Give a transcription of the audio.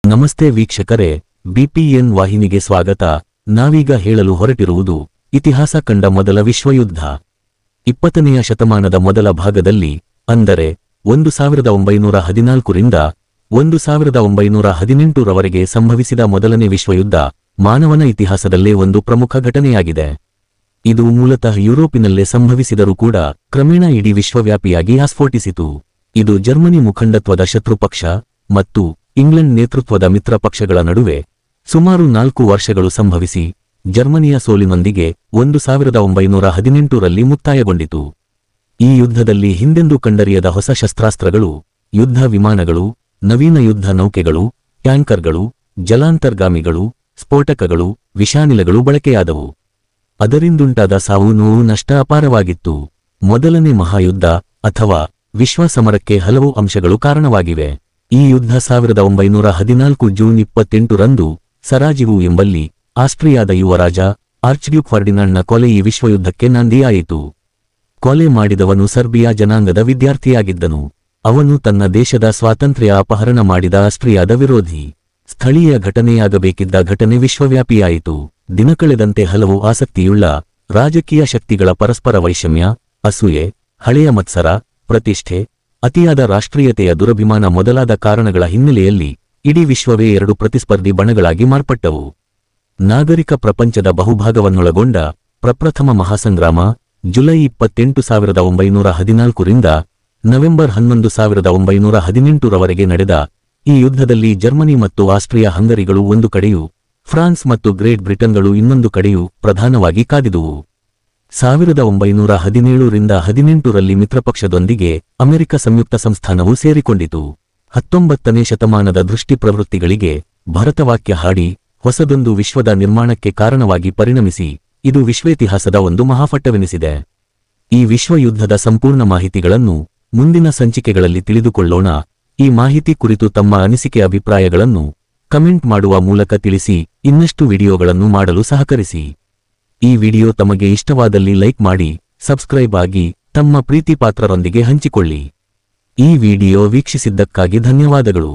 ನಮಸ್ತೆ ವೀಕ್ಷಕರೇ, ಬಿಪಿಎನ್ ವಾಹಿನಿಗೆ ಸ್ವಾಗತ. ನಾವೀಗ ಹೇಳಲು ಹೊರಟಿರುವುದು ಇತಿಹಾಸ ಕಂಡ ಮೊದಲ ವಿಶ್ವಯುದ್ಧ. 20ನೆಯ ಶತಮಾನದ ಮೊದಲ ಭಾಗದಲ್ಲಿ, ಅಂದರೆ 1914 ರಿಂದ 1918 ರವರೆಗೆ ಸಂಭವಿಸಿದ ಮೊದಲನೇ ವಿಶ್ವಯುದ್ಧ ಮಾನವನ ಇತಿಹಾಸದಲ್ಲೇ ಒಂದು ಪ್ರಮುಖ ಘಟನೆಯಾಗಿದೆ. ಇದು ಮೂಲತಃ ಯುರೋಪಿನಲ್ಲೇ ಸಂಭವಿಸಿದರೂ ಕೂಡ ಕ್ರಮೇಣ ಇಡೀ ವಿಶ್ವವ್ಯಾಪಿಯಾಗಿ ಆಸ್ಫೋಟಿಸಿತು. ಇದು ಜರ್ಮನಿ ಮುಖಂಡತ್ವದ ಶತ್ರುಪಕ್ಷ ಮತ್ತು ಇಂಗ್ಲೆಂಡ್ ನೇತೃತ್ವದ ಮಿತ್ರ ಪಕ್ಷಗಳ ನಡುವೆ ಸುಮಾರು 4 ವರ್ಷಗಳು ಸಂಭವಿಸಿ ಜರ್ಮನಿಯ ಸೋಲಿನೊಂದಿಗೆ 1918 ರಲ್ಲಿ ಮುಕ್ತಾಯಗೊಂಡಿತು. ಈ ಯುದ್ಧದಲ್ಲಿ ಹಿಂದೆಂದೂ ಕಂಡರಿಯದ ಹೊಸ ಶಸ್ತ್ರಾಸ್ತ್ರಗಳು, ಯುದ್ಧ ವಿಮಾನಗಳು, ನವೀನ ಯುದ್ಧ ನೌಕೆಗಳು, ಟ್ಯಾಂಕರ್ಗಳು, ಜಲಾಂತರ್ಗಾಮಿಗಳು, ಸ್ಫೋಟಕಗಳು, ವಿಷಾನಿಲಗಳು ಬಳಕೆಯಾದವು. ಅದರಿಂದುಂಟಾದ ಸಾವು ನೋವು ನಷ್ಟ ಅಪಾರವಾಗಿತ್ತು. ಮೊದಲನೇ ಮಹಾಯುದ್ಧ ಅಥವಾ ವಿಶ್ವ ಸಮರಕ್ಕೆ ಹಲವು ಅಂಶಗಳು ಕಾರಣವಾಗಿವೆ. ಈ ಯುದ್ಧ 1914 ಜೂನ್ 28 ರಂದು ಸರಾಜಿವು ಎಂಬಲ್ಲಿ ಆಸ್ಟ್ರಿಯಾದ ಯುವರಾಜ ಆರ್ಚ್ಡ್ಯೂಕ್ ಫರ್ಡಿನಾಂಡ್ನ ಕೊಲೆ ಈ ವಿಶ್ವಯುದ್ಧಕ್ಕೆ ನಾಂದಿಯಾಯಿತು. ಕೊಲೆ ಮಾಡಿದವನು ಸರ್ಬಿಯಾ ಜನಾಂಗದ ವಿದ್ಯಾರ್ಥಿಯಾಗಿದ್ದನು. ಅವನು ತನ್ನ ದೇಶದ ಸ್ವಾತಂತ್ರ್ಯ ಅಪಹರಣ ಮಾಡಿದ ಆಸ್ಟ್ರಿಯಾದ ವಿರೋಧಿ. ಸ್ಥಳೀಯ ಘಟನೆಯಾಗಬೇಕಿದ್ದ ಘಟನೆ ವಿಶ್ವವ್ಯಾಪಿಯಾಯಿತು. ದಿನಕಳೆದಂತೆ ಹಲವು ಆಸಕ್ತಿಯುಳ್ಳ ರಾಜಕೀಯ ಶಕ್ತಿಗಳ ಪರಸ್ಪರ ವೈಷಮ್ಯ, ಅಸೂಯೆ, ಹಳೆಯ ಮತ್ಸರ, ಪ್ರತಿಷ್ಠೆ, ಅತಿಯಾದ ರಾಷ್ಟ್ರೀಯತೆಯ ದುರಭಿಮಾನ ಮೊದಲಾದ ಕಾರಣಗಳ ಹಿನ್ನೆಲೆಯಲ್ಲಿ ಇಡೀ ವಿಶ್ವವೇ 2 ಪ್ರತಿಸ್ಪರ್ಧಿ ಬಣಗಳಾಗಿ ಮಾರ್ಪಟ್ಟವು. ನಾಗರಿಕ ಪ್ರಪಂಚದ ಬಹುಭಾಗವನ್ನೊಳಗೊಂಡ ಪ್ರಪ್ರಥಮ ಮಹಾಸಂಗ್ರಾಮ ಜುಲೈ 28, 1914 ರಿಂದ ನವೆಂಬರ್ 11, 1918 ರವರೆಗೆ ನಡೆದ ಈ ಯುದ್ಧದಲ್ಲಿ ಜರ್ಮನಿ ಮತ್ತು ಆಸ್ಟ್ರಿಯಾ ಹಂಗರಿಗಳು ಒಂದು ಕಡೆಯೂ, ಫ್ರಾನ್ಸ್ ಮತ್ತು ಗ್ರೇಟ್ ಬ್ರಿಟನ್ಗಳು ಇನ್ನೊಂದು ಕಡೆಯೂ ಪ್ರಧಾನವಾಗಿ ಕಾದಿದುವು. 1917 ರಿಂದ 18 ರಲ್ಲಿ ಮಿತ್ರಪಕ್ಷದೊಂದಿಗೆ ಅಮೆರಿಕ ಸಂಯುಕ್ತ ಸಂಸ್ಥಾನವು ಸೇರಿಕೊಂಡಿತು. 19ನೇ ಶತಮಾನದ ದೃಷ್ಟಿ ಪ್ರವೃತ್ತಿಗಳಿಗೆ ಭರತವಾಕ್ಯ ಹಾಡಿ ಹೊಸದೊಂದು ವಿಶ್ವದ ನಿರ್ಮಾಣಕ್ಕೆ ಕಾರಣವಾಗಿ ಪರಿಣಮಿಸಿ ಇದು ವಿಶ್ವೇತಿಹಾಸದ ಒಂದು ಮಹಾಫಟ್ಟವೆನಿಸಿದೆ. ಈ ವಿಶ್ವಯುದ್ಧದ ಸಂಪೂರ್ಣ ಮಾಹಿತಿಗಳನ್ನು ಮುಂದಿನ ಸಂಚಿಕೆಗಳಲ್ಲಿ ತಿಳಿದುಕೊಳ್ಳೋಣ. ಈ ಮಾಹಿತಿ ಕುರಿತು ತಮ್ಮ ಅನಿಸಿಕೆ ಅಭಿಪ್ರಾಯಗಳನ್ನು ಕಮೆಂಟ್ ಮಾಡುವ ಮೂಲಕ ತಿಳಿಸಿ. ಇನ್ನಷ್ಟು ವಿಡಿಯೋಗಳನ್ನು ಮಾಡಲು ಸಹಕರಿಸಿ. ಈ ವಿಡಿಯೋ ತಮಗೆ ಇಷ್ಟವಾದಲ್ಲಿ ಲೈಕ್ ಮಾಡಿ, ಸಬ್ಸ್ಕ್ರೈಬ್ ಆಗಿ, ತಮ್ಮ ಪ್ರೀತಿಪಾತ್ರರೊಂದಿಗೆ ಹಂಚಿಕೊಳ್ಳಿ. ಈ ವಿಡಿಯೋ ವೀಕ್ಷಿಸಿದ್ದಕ್ಕಾಗಿ ಧನ್ಯವಾದಗಳು.